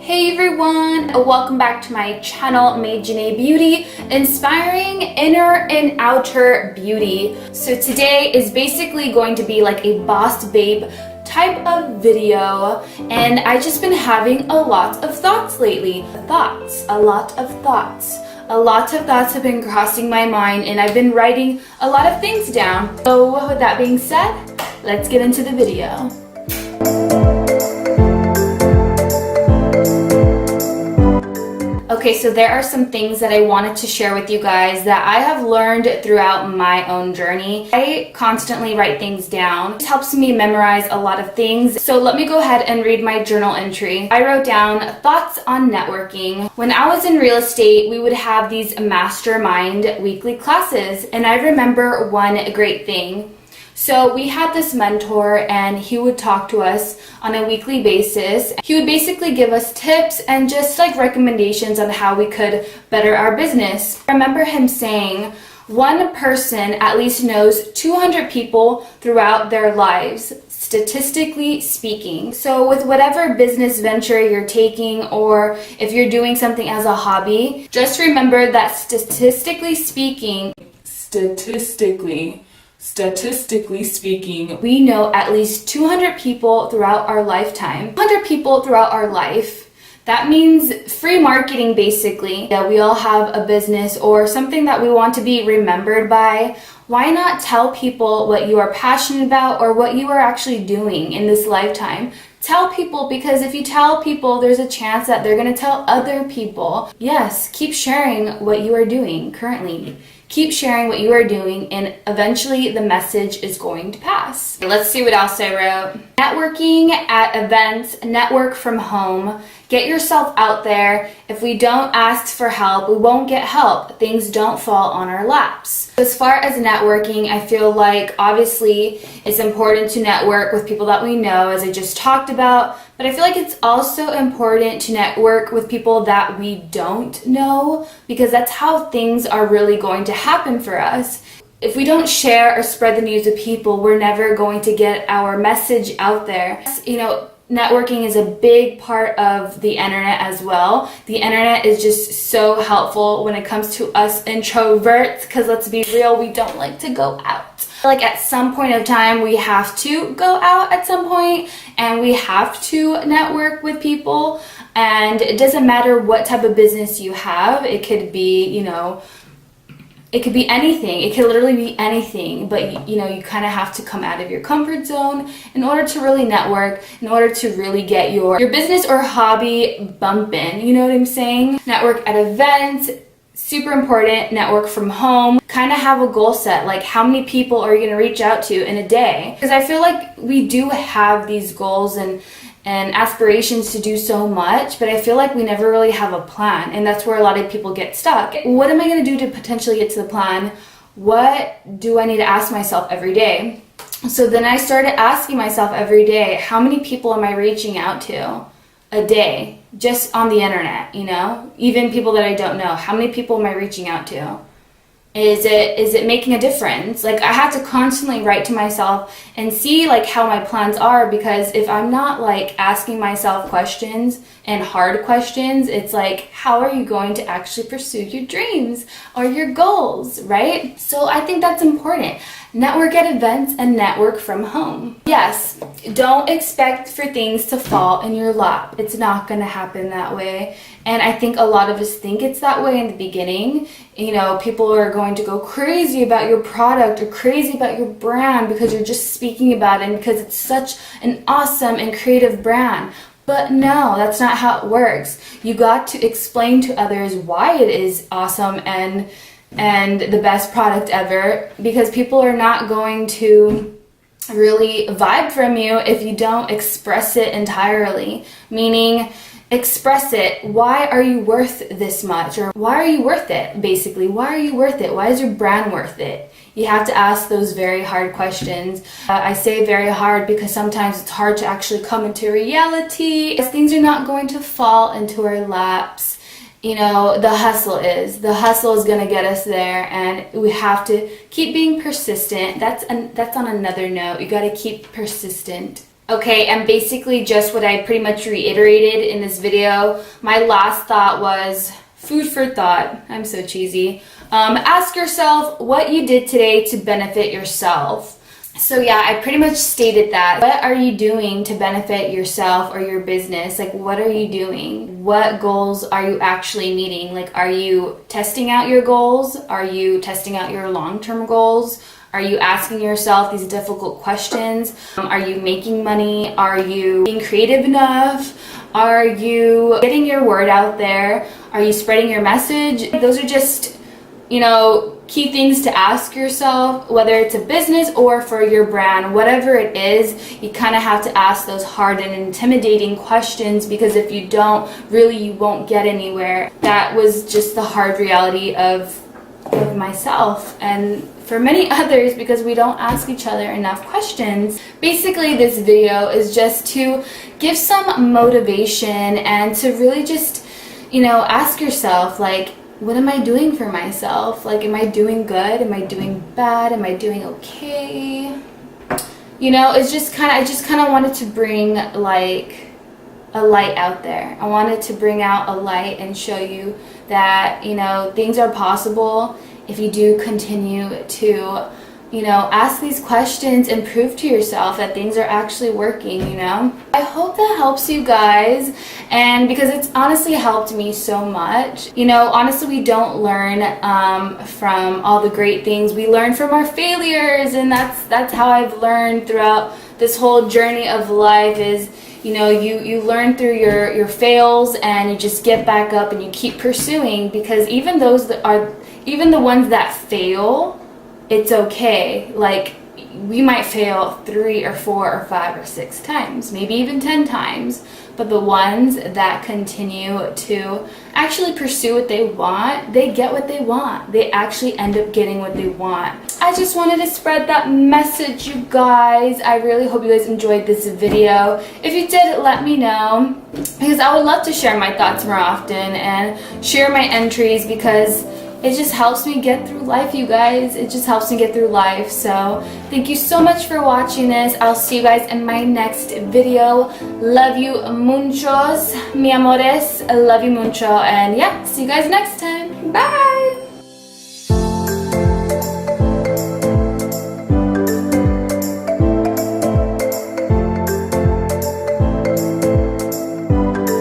Hey everyone, welcome back to my channel, May Beauty, inspiring inner and outer beauty. So today is basically going to be like a boss babe type of video, and I've just been having a lot of thoughts lately. A lot of thoughts have been crossing my mind, and I've been writing a lot of things down. So with that being said, let's get into the video. Okay, so there are some things that I wanted to share with you guys that I have learned throughout my own journey. I constantly write things down. It helps me memorize a lot of things. So let me go ahead and read my journal entry. I wrote down thoughts on networking. When I was in real estate, we would have these mastermind weekly classes, and I remember one great thing. So we had this mentor, and he would talk to us on a weekly basis. He would basically give us tips and just like recommendations on how we could better our business. I remember him saying, one person at least knows 200 people throughout their lives, statistically speaking. So with whatever business venture you're taking, or if you're doing something as a hobby, just remember that statistically speaking, we know at least 200 people throughout our lifetime. 200 people throughout our life. That means free marketing, basically. Yeah, we all have a business or something that we want to be remembered by. Why not tell people what you are passionate about or what you are actually doing in this lifetime? Tell people, because if you tell people, there's a chance that they're going to tell other people. Yes, keep sharing what you are doing currently. Keep sharing what you are doing, and eventually the message is going to pass. Let's see what else I wrote. Networking at events, network from home. Get yourself out there. If we don't ask for help, we won't get help. Things don't fall on our laps. As far as networking, I feel like obviously it's important to network with people that we know, as I just talked about, but I feel like it's also important to network with people that we don't know, because that's how things are really going to happen for us. If we don't share or spread the news with people, we're never going to get our message out there. You know, networking is a big part of the internet as well. The internet is just so helpful when it comes to us introverts, because let's be real, we don't like to go out. Like at some point of time, we have to go out at some point, and we have to network with people. And it doesn't matter what type of business you have. It could be, you know, it could be anything. It could literally be anything, but you know, you kind of have to come out of your comfort zone in order to really network, in order to really get your business or hobby bumping. You know what I'm saying? Network at events, super important. Network from home. Kind of have a goal set, like how many people are you going to reach out to in a day? Because I feel like we do have these goals and aspirations to do so much, but I feel like we never really have a plan, and that's where a lot of people get stuck. What am I going to do to potentially get to the plan? What do I need to ask myself every day? So then I started asking myself every day, how many people am I reaching out to a day, just on the internet, you know? Even people that I don't know, how many people am I reaching out to? Is it making a difference? Like, I have to constantly write to myself and see like how my plans are, because if I'm not like asking myself questions and hard questions, it's like, how are you going to actually pursue your dreams or your goals, right? So I think that's important. Network at events and network from home. Yes, don't expect for things to fall in your lap. It's not going to happen that way. And I think a lot of us think it's that way in the beginning. You know, people are going to go crazy about your product or crazy about your brand because you're just speaking about it and because it's such an awesome and creative brand. But no, that's not how it works. You got to explain to others why it is awesome and the best product ever, because people are not going to really vibe from you if you don't express it entirely. Meaning, express it. Why are you worth this much? Or why are you worth it? Basically, why are you worth it? Why is your brand worth it? You have to ask those very hard questions. I say very hard because sometimes it's hard to actually come into reality. Things are not going to fall into our laps. You know, the hustle is going to get us there, and we have to keep being persistent. That's on another note. You got to keep persistent. Okay, and basically just what I pretty much reiterated in this video. My last thought was food for thought. I'm so cheesy. Ask yourself what you did today to benefit yourself. So yeah, I pretty much stated that. What are you doing to benefit yourself or your business? Like, what are you doing? What goals are you actually meeting? Like, are you testing out your goals? Are you testing out your long-term goals? Are you asking yourself these difficult questions? Are you making money? Are you being creative enough? Are you getting your word out there? Are you spreading your message? Those are just, key things to ask yourself, whether it's a business or for your brand, whatever it is. You kind of have to ask those hard and intimidating questions, because if you don't, really you won't get anywhere. That was just the hard reality of myself and for many others, because we don't ask each other enough questions. Basically, this video is just to give some motivation and to really just, ask yourself, like, what am I doing for myself? Like, am I doing good? Am I doing bad? Am I doing okay? It's just I just kind of wanted to bring like a light out there. I wanted to bring out a light and show you that, things are possible if you do continue to, ask these questions and prove to yourself that things are actually working, I hope that helps you guys, and because it's honestly helped me so much. Honestly, we don't learn from all the great things. We learn from our failures, and that's how I've learned throughout this whole journey of life is, you learn through your fails, and you just get back up and you keep pursuing, because even the ones that fail, it's okay. Like, we might fail 3 or 4 or 5 or 6 times, maybe even 10 times, but the ones that continue to actually pursue what they want, they get what they want. They actually end up getting what they want. I just wanted to spread that message, you guys. I really hope you guys enjoyed this video. If you did, let me know, because I would love to share my thoughts more often and share my entries, because it just helps me get through life, you guys. It just helps me get through life. So thank you so much for watching this. I'll see you guys in my next video. Love you muchos, mi amores. I love you mucho. And yeah, see you guys next time. Bye.